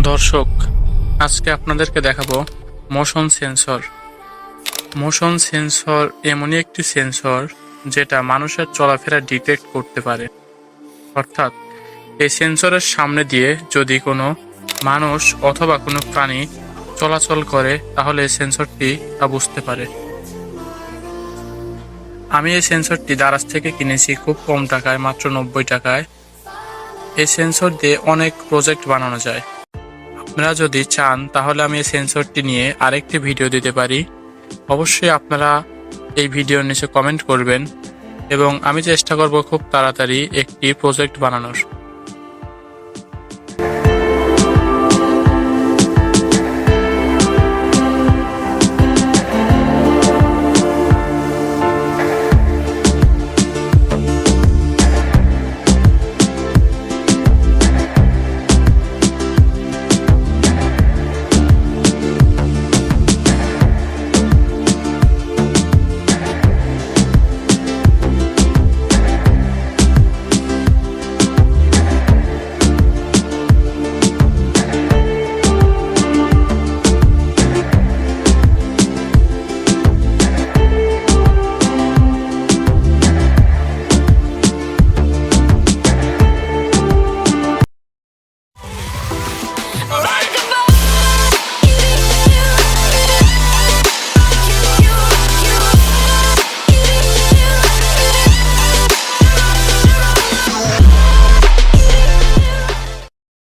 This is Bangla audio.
দর্শক, আজকে আপনাদেরকে দেখাবো মোশন সেন্সর। মোশন সেন্সর এমনই একটি সেন্সর যেটা মানুষের চলাফেরা ডিটেক্ট করতে পারে। অর্থাৎ এই সেন্সরের সামনে দিয়ে যদি কোনো মানুষ অথবা কোনো প্রাণী চলাচল করে তাহলে এই সেন্সরটি তা বুঝতে পারে। আমি এই সেন্সরটি দারাজ থেকে কিনেছি খুব কম টাকায়, মাত্র 90 টাকায়। এই সেন্সর দিয়ে অনেক প্রজেক্ট বানানো যায়। আপনারা যদি চান তাহলে আমি এই সেন্সরটি নিয়ে আরেকটি ভিডিও দিতে পারি। অবশ্যই আপনারা এই ভিডিওর নিচে কমেন্ট করবেন এবং আমি চেষ্টা করব খুব তাড়াতাড়ি একটি প্রজেক্ট বানানোর।